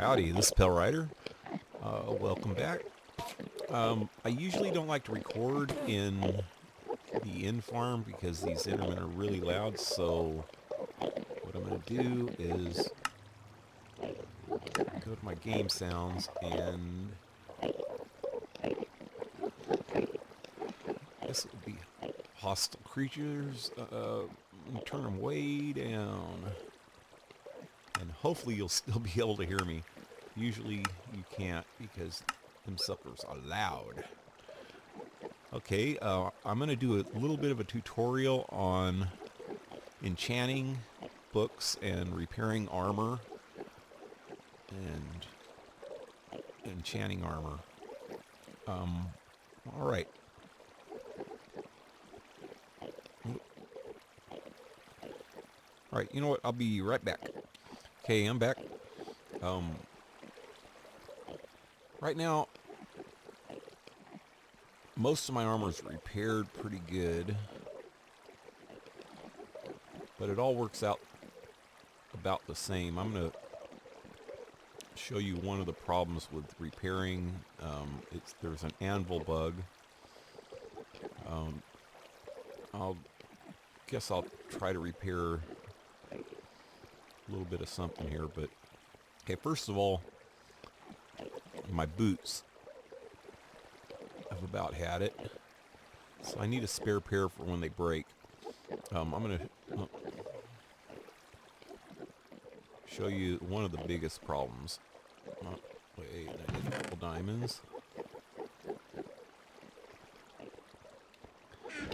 Howdy, this is PaleRider. Welcome back. I usually don't like to record in the in-farm because these Endermen are really loud, so what I'm going to do is go to my game sounds and I guess it would be hostile creatures. Turn them way down. And hopefully you'll still be able to hear me. Usually you can't because them suckers are loud. Okay, I'm going to do a little bit of a tutorial on enchanting books and repairing armor and enchanting armor. Alright. Alright, you know what? I'll be right back. Okay, I'm back. Right now, most of my armor is repaired pretty good, but it all works out about the same. I'm going to show you one of the problems with repairing. There's an anvil bug. Guess I'll try to repair a little bit of something here, but okay, first of all, my boots, I've about had it, so I need a spare pair for when they break. I'm going to show you one of the biggest problems. Wait, I need a couple diamonds.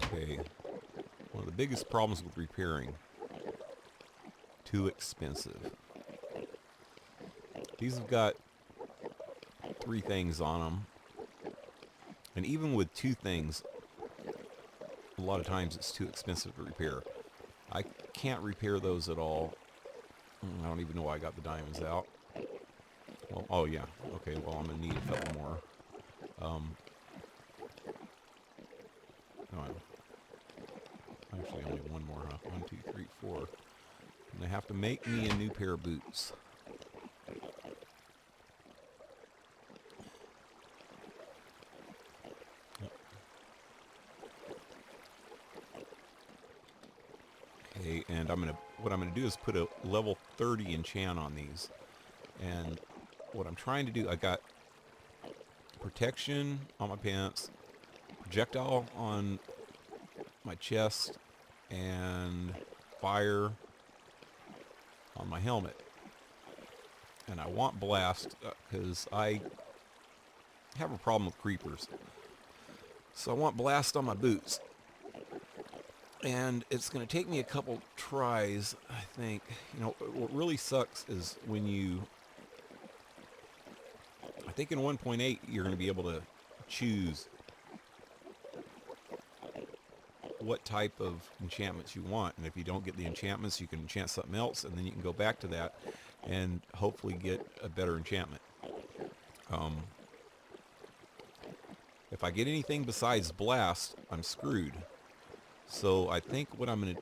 Okay, one of the biggest problems with repairing, too expensive. These have got 3 things on them, and even with 2 things, a lot of times it's too expensive to repair. I can't repair those at all. I don't even know why I got the diamonds out. Well, oh yeah, okay, well I'm gonna need a couple more. No, actually only one more, huh? 1, 2, 3, 4. And I have to make me a new pair of boots. Okay, and what I'm gonna do is put a level 30 enchant on these. And what I'm trying to do, I got protection on my pants, projectile on my chest, and fire on my helmet. And I want blast because I have a problem with creepers. So I want blast on my boots. And it's going to take me a couple tries, I think. You know, what really sucks is when you... I think in 1.8 you're going to be able to choose what type of enchantments you want. And if you don't get the enchantments, you can enchant something else, and then you can go back to that and hopefully get a better enchantment. If I get anything besides blast, I'm screwed. So I think what I'm going to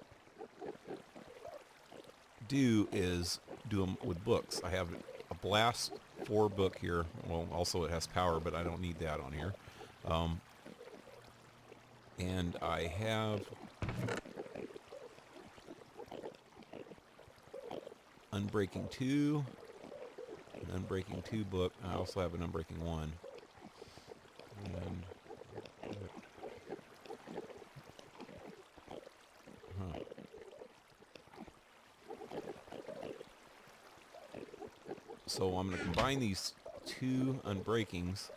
do is do them with books. I have a blast 4 book here. Well, also it has power, but I don't need that on here. And I have Unbreaking 2, an Unbreaking 2 book. I also have an Unbreaking 1. And so I'm going to combine these 2 Unbreakings.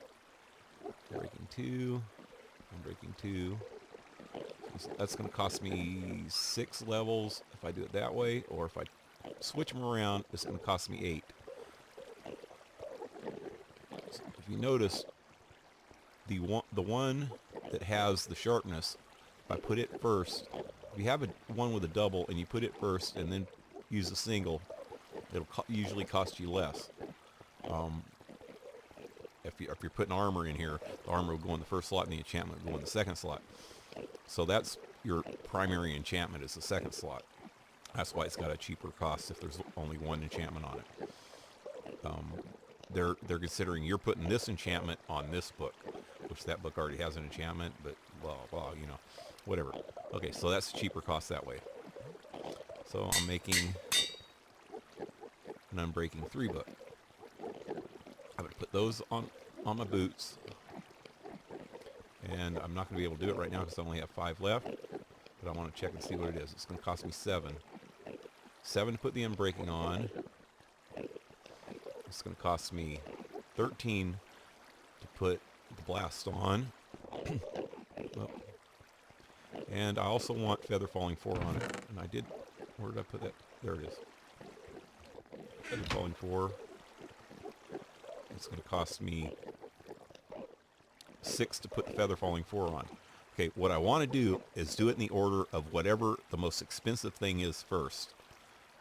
Unbreaking 2, Unbreaking 2. That's going to cost me 6 levels if I do it that way, or if I switch them around, it's going to cost me 8. So if you notice, the one that has the sharpness, if I put it first, if you have one with a double and you put it first and then use a single, it'll usually cost you less. If you're putting armor in here, the armor will go in the first slot and the enchantment will go in the second slot. So that's your primary enchantment, is the second slot. That's why it's got a cheaper cost if there's only one enchantment on it. they're considering you're putting this enchantment on this book, which that book already has an enchantment, but blah blah, you know, whatever. Okay, so that's cheaper cost that way. So I'm making an Unbreaking 3 book. I'm gonna put those on my boots, and I'm not gonna be able to do it right now because I only have 5 left. But I want to check and see what it is. It's gonna cost me 7. 7 to put the Unbreaking on. It's going to cost me 13 to put the Blast on. Well, and I also want Feather Falling 4 on it. And I did... Where did I put that? There it is. Feather Falling 4. It's going to cost me 6 to put the Feather Falling 4 on. Okay, what I want to do is do it in the order of whatever the most expensive thing is first.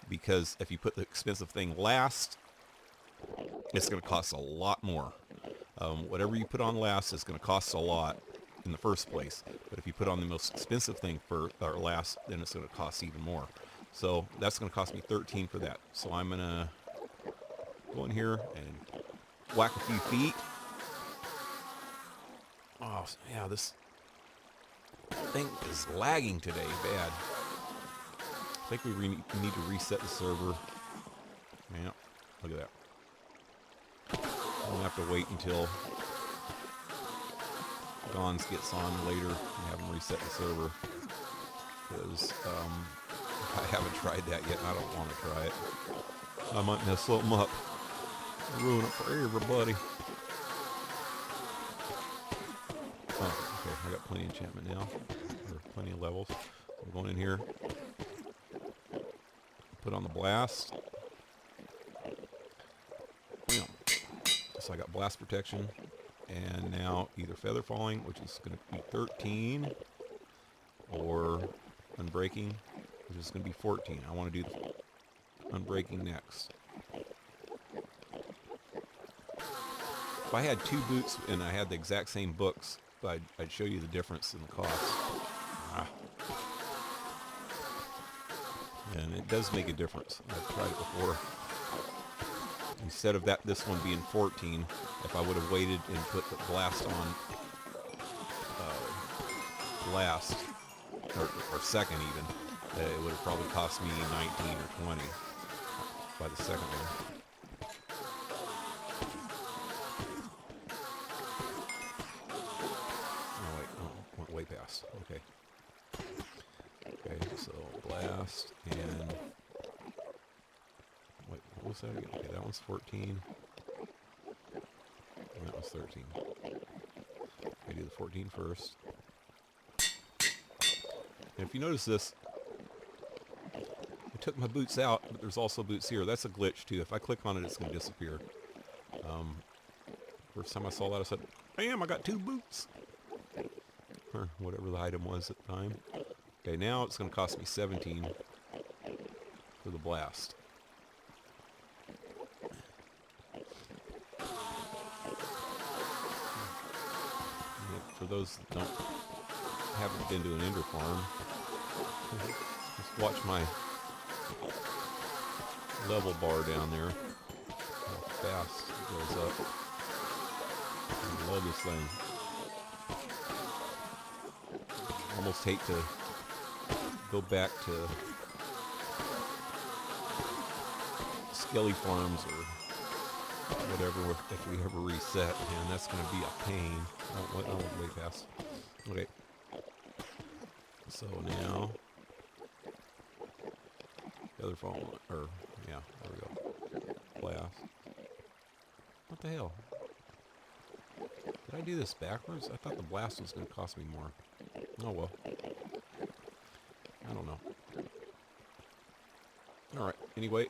Because if you put the expensive thing last, it's going to cost a lot more. Whatever you put on last is going to cost a lot in the first place. But if you put on the most expensive thing first or last, then it's going to cost even more. So that's going to cost me 13 for that. So I'm going to go in here and whack a few feet. Oh, yeah, this thing is lagging today bad. I think we need to reset the server. Yeah, look at that. I'll have to wait until Gons gets on later and have him reset the server. Because I haven't tried that yet. I don't want to try it. I might mess something up. Ruin it for everybody. Oh, okay. I got plenty of enchantment now. Or plenty of levels. I'm going in here. Put on the blast. Bam. So I got blast protection. And now either Feather Falling, which is going to be 13, or Unbreaking, which is going to be 14. I want to do the Unbreaking next. If I had 2 boots and I had the exact same books, I'd show you the difference in the cost. And it does make a difference. I've tried it before. Instead of this one being 14, if I would have waited and put the blast on last, or second even, it would have probably cost me 19 or 20 by the second one. Oh wait, went way past. Okay. Okay, so blast and wait, what was that again? Okay, that one's 14. And that was 13. I do the 14 first. And if you notice this, I took my boots out, but there's also boots here. That's a glitch too. If I click on it, it's going to disappear. First time I saw that, I said, "Bam! I got 2 boots," or whatever the item was at the time. Okay, now it's going to cost me 17 for the blast. For those that haven't been to an ender farm, just watch my level bar down there. How fast it goes up. I love this thing. Almost hate to go back to Skelly Farms or whatever if we ever reset, and that's going to be a pain. I went way past. Okay. So now, Feather Falling, or yeah, there we go. Blast. What the hell? Did I do this backwards? I thought the blast was going to cost me more. Oh well. I don't know. Alright, anyway.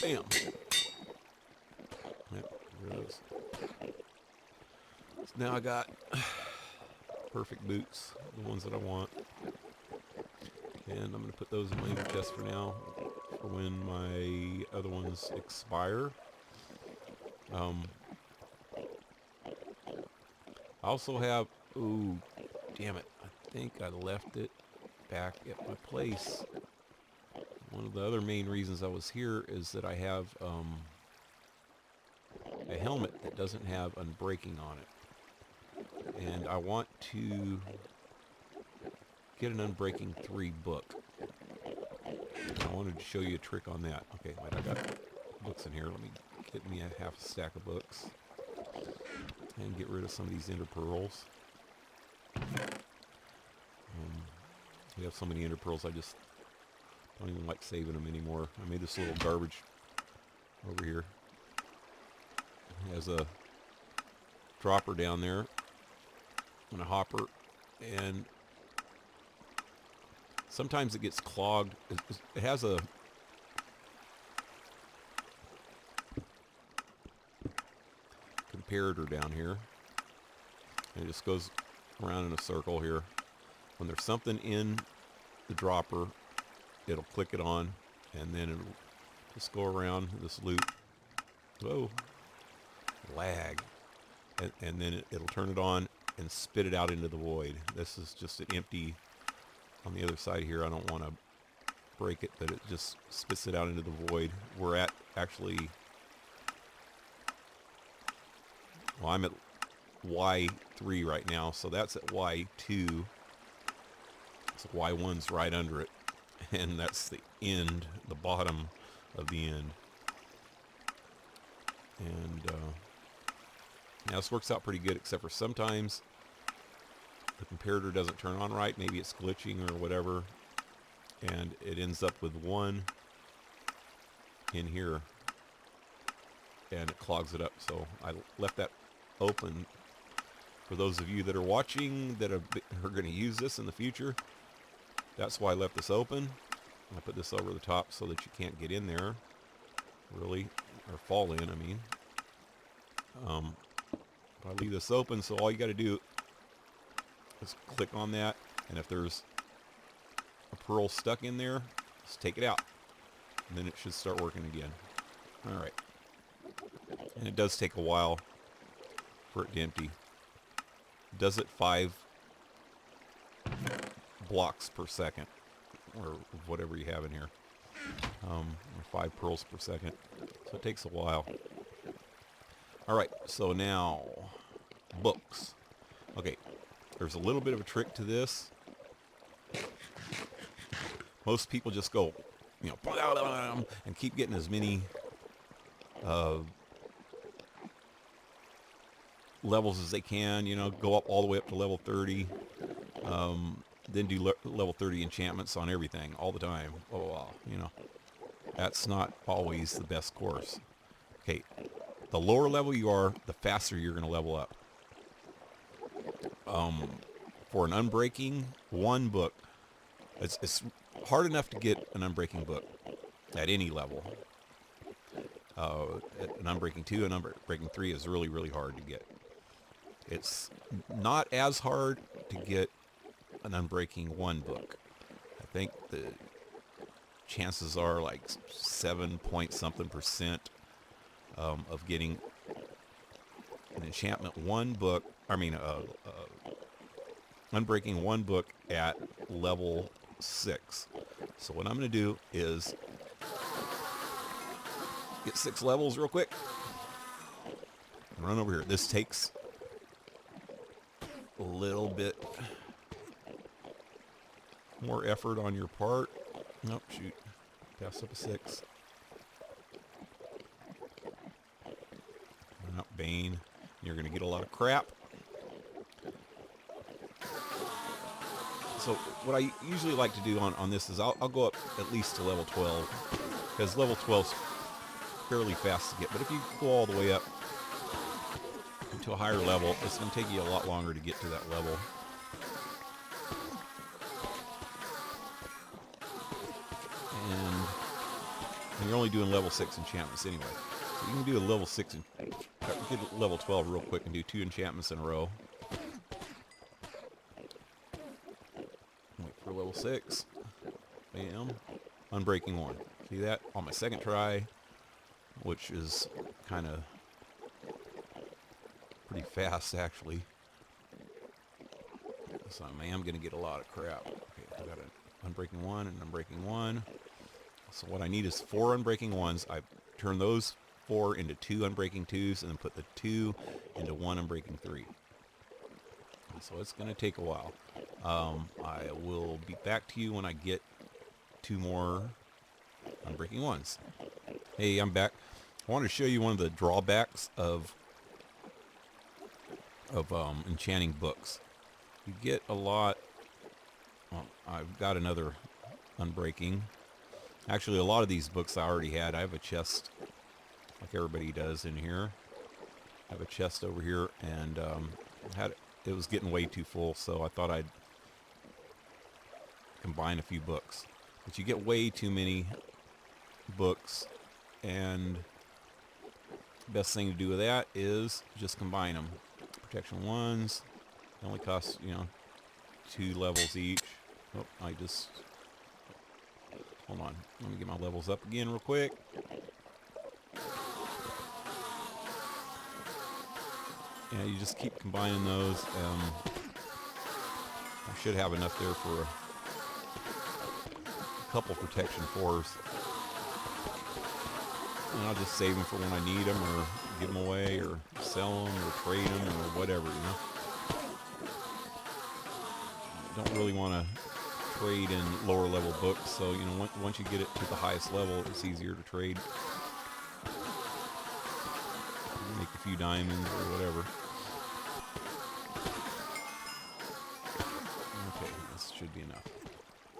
Bam! Yep, there it is. So now I got perfect boots, the ones that I want. And I'm going to put those in my inner chest for now, for when my other ones expire. I also have, ooh, damn it, I think I left it back at my place. One of the other main reasons I was here is that I have a helmet that doesn't have unbreaking on it. And I want to get an Unbreaking 3 book. I wanted to show you a trick on that. Okay, wait, I got books in here. Let me get me a half a stack of books and get rid of some of these ender pearls. We have so many ender pearls, I just don't even like saving them anymore. I made this little garbage over here. It has a dropper down there and a hopper, and sometimes it gets clogged. It has a comparator down here, and it just goes around in a circle here. When there's something in the dropper, it'll click it on, and then it'll just go around this loop. Whoa, lag. And then it'll turn it on and spit it out into the void. This is just an empty. On the other side here, I don't want to break it, but it just spits it out into the void. We're at actually, well, I'm at Y3 right now, so that's at Y2. So Y1's right under it, and that's the end, the bottom of the end. And now this works out pretty good, except for sometimes the comparator doesn't turn on right. Maybe it's glitching or whatever, and it ends up with one in here, and it clogs it up. So I left that open for those of you that are watching that are going to use this in the future. That's why I left this open. I put this over the top so that you can't get in there, really, or fall in, I mean. I leave this open, so all you got to do is click on that, and if there's a pearl stuck in there, just take it out, and then it should start working again. All right. And it does take a while for it to empty. It does it 5 blocks per second, or whatever you have in here, or 5 pearls per second, so it takes a while. All right, so now books. Okay, there's a little bit of a trick to this. Most people just go, you know, and keep getting as many levels as they can, you know, go up all the way up to level 30, then do level 30 enchantments on everything all the time. Oh, wow, you know, that's not always the best course. Okay, the lower level you are, the faster you're going to level up. For an Unbreaking 1 book, it's hard enough to get an Unbreaking book at any level. An Unbreaking 2 and Unbreaking 3 is really, really hard to get. It's not as hard to get an Unbreaking 1 book. I think the chances are like 7 point something percent of getting an Enchantment 1 book, Unbreaking 1 book at level 6. So what I'm going to do is get 6 levels real quick and run over here. This takes a little bit more effort on your part. Nope, shoot. Pass up a 6. Not Bane. You're going to get a lot of crap. So what I usually like to do on this is I'll go up at least to level 12, because level 12 is fairly fast to get. But if you go all the way up to a higher level, it's going to take you a lot longer to get to that level. And you're only doing level 6 enchantments anyway. So you can do a level 6 and get to level 12 real quick and do 2 enchantments in a row. Wait for level 6. Bam. Unbreaking 1. See that? On my second try, which is kind of pretty fast, actually. So I am going to get a lot of crap. Okay, I got an Unbreaking 1 and Unbreaking 1. So what I need is 4 Unbreaking 1s. I turn those 4 into 2 unbreaking 2s, and then put the 2 into 1 unbreaking 3. So it's going to take a while. I will be back to you when I get 2 more unbreaking 1s. Hey, I'm back. I want to show you one of the drawbacks of enchanting books. You get a lot. Well, I've got another unbreaking. Actually, a lot of these books I already had. I have a chest, like everybody does in here. I have a chest over here, and it was getting way too full, so I thought I'd combine a few books. But you get way too many books, and the best thing to do with that is just combine them. Protection 1s, they only cost, 2 levels each. Oh, hold on. Let me get my levels up again real quick. Yeah, you just keep combining those. I should have enough there for a couple protection 4s. And I'll just save them for when I need them, or give them away, or sell them, or trade them, or whatever, Don't really want to trade in lower level books, so once you get it to the highest level, it's easier to trade. Make a few diamonds or whatever. Okay, this should be enough.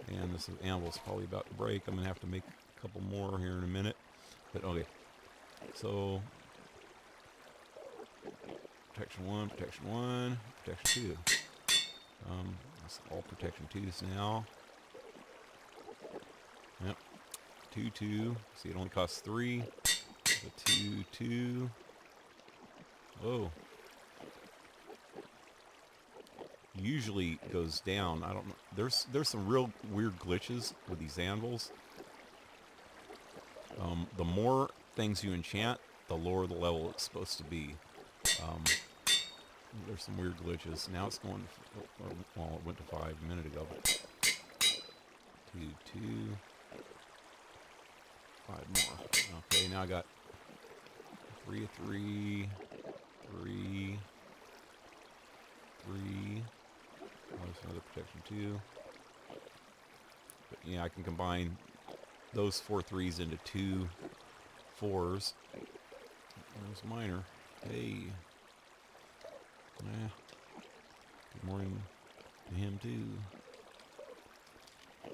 And this anvil's probably about to break. I'm gonna have to make a couple more here in a minute. But okay, so protection 1, protection 1, protection 2. That's all protection 2s now. Yep, 2, 2. See, it only costs 3. The 2, 2. Whoa. Usually goes down. I don't know. There's some real weird glitches with these anvils. The more things you enchant, the lower the level it's supposed to be. There's some weird glitches. Now it's going to, well, it went to 5 a minute ago, but 2, 2, 5 more. Okay, now I got 3 of 3, 3, 3. Oh, there's another protection 2. But yeah, I can combine those 4 3s into 2 4s. There's Miner. Hey. Yeah. Good morning to him too. I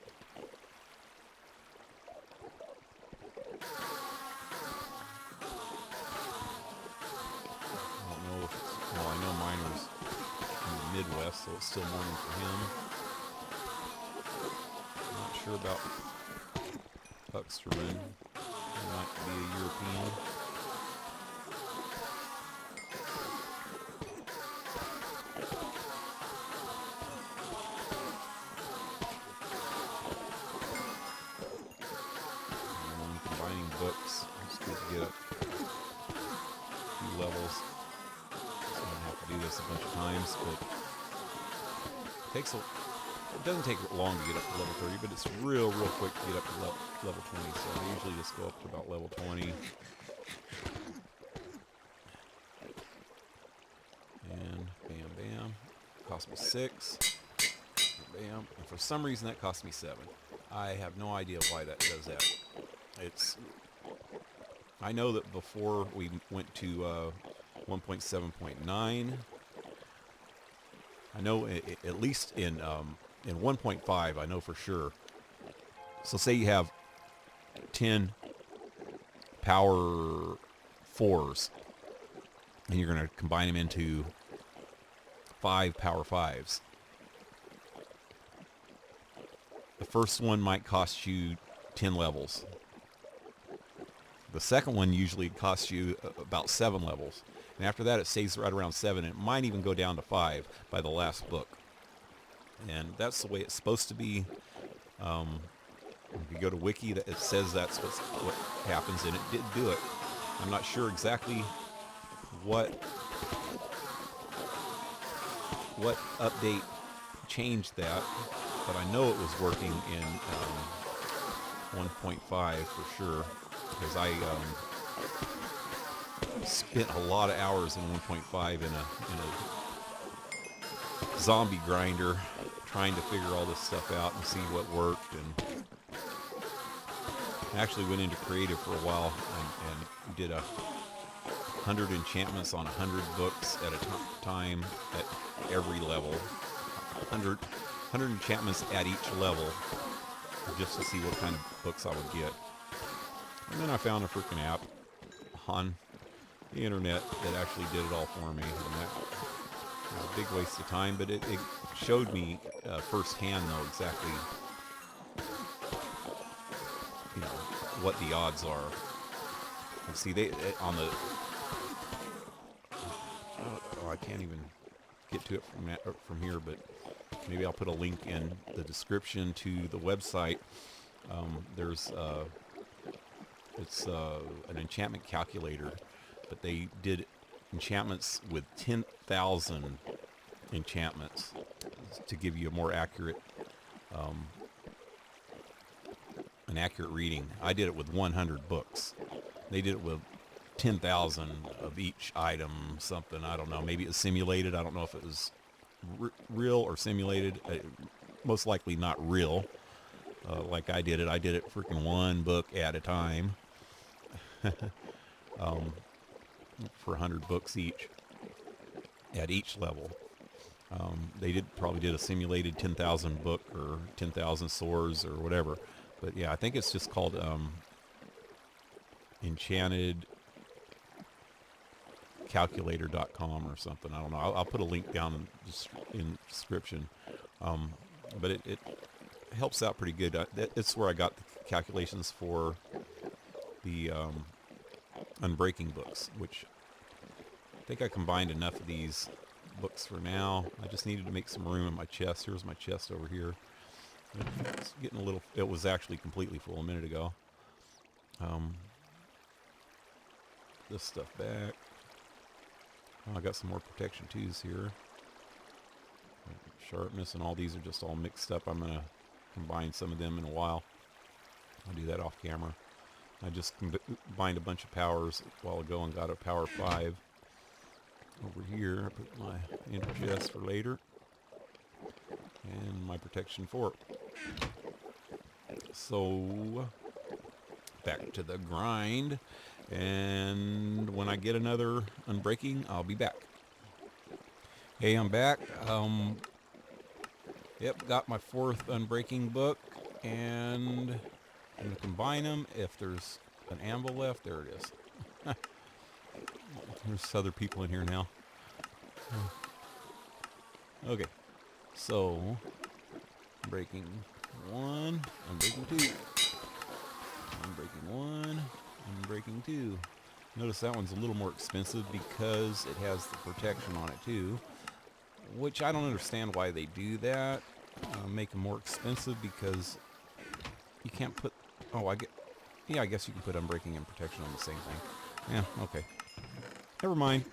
don't know if it's, well, I know Miner's in the Midwest, so it's still morning for him. I'm not sure about Hucksterman. He might be a European. Books. It's good to get up a few levels. So I'm gonna have to do this a bunch of times, but it doesn't take long to get up to level 30, but it's real quick to get up to level 20. So I usually just go up to about level 20. And bam, bam. Cost me 6. Bam. And for some reason that cost me 7. I have no idea why that does that. I know that before we went to 1.7.9, I know at least in 1.5, I know for sure. So say you have 10 power 4s, and you're going to combine them into 5 power 5s. The first one might cost you 10 levels. The second one usually costs you about 7 levels. And after that, it stays right around 7. And it might even go down to 5 by the last book. And that's the way it's supposed to be. If you go to Wiki, it says that's what happens, and it did do it. I'm not sure exactly what update changed that, but I know it was working in 1.5 for sure. Because spent a lot of hours in 1.5 in a zombie grinder trying to figure all this stuff out and see what worked. And I actually went into creative for a while and did 100 enchantments on 100 books at a time at every level. 100 enchantments at each level just to see what kind of books I would get. And then I found a freaking app on the internet that actually did it all for me. And that was a big waste of time, but it showed me firsthand, though, exactly, you know, what the odds are. And see, they on the I can't even get to it from here, but maybe I'll put a link in the description to the website. There's it's an enchantment calculator, but they did enchantments with 10,000 enchantments to give you a more accurate an accurate reading. I did it with 100 books. They did it with 10,000 of each item, something, I don't know, maybe it was simulated. I don't know if it was real or simulated. Most likely not real, like I did it. I did it freaking one book at a time. For 100 books each at each level. They probably did a simulated 10,000 book or 10,000 swords or whatever. But yeah, I think it's just called EnchantedCalculator.com or something. I don't know. I'll put a link down in the description. But it helps out pretty good. It's where I got the calculations for the Unbreaking books, which I think I combined enough of these books for now. I just needed to make some room in my chest. Here's my chest over here. It's getting a little, it was actually completely full a minute ago. This stuff back. Oh, I got some more protection 2s here. Sharpness and all these are just all mixed up. I'm going to combine some of them in a while. I'll do that off camera. I just combined a bunch of powers a while ago and got a power 5 over here. I put my inner chest for later. And my protection 4. So, back to the grind. And when I get another Unbreaking, I'll be back. Hey, I'm back. Yep, got my 4th Unbreaking book. And I'm going to combine them. If there's an anvil left, there it is. There's other people in here now. Okay. So, breaking 1, I'm breaking 2. I'm breaking 1, I'm breaking 2. Notice that one's a little more expensive because it has the protection on it too. Which I don't understand why they do that. Make them more expensive because you can't put... Oh, I guess you can put Unbreaking and protection on the same thing. Yeah, okay. Never mind.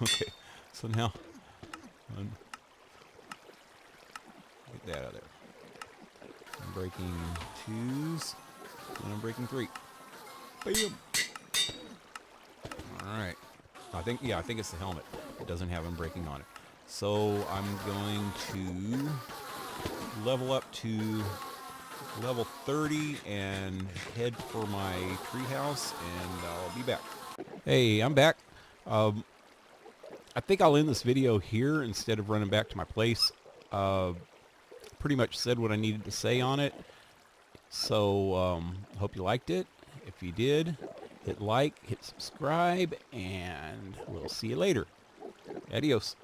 Okay, so now... get that out of there. I'm breaking 2s, and I'm breaking 3. Bam! Alright. I think it's the helmet. It doesn't have Unbreaking on it. So I'm going to level up to level 30 and head for my treehouse, and I'll be back. Hey, I'm back. I think I'll end this video here instead of running back to my place. Pretty much said what I needed to say on it. So, hope you liked it. If you did, hit like, hit subscribe, and we'll see you later. Adios.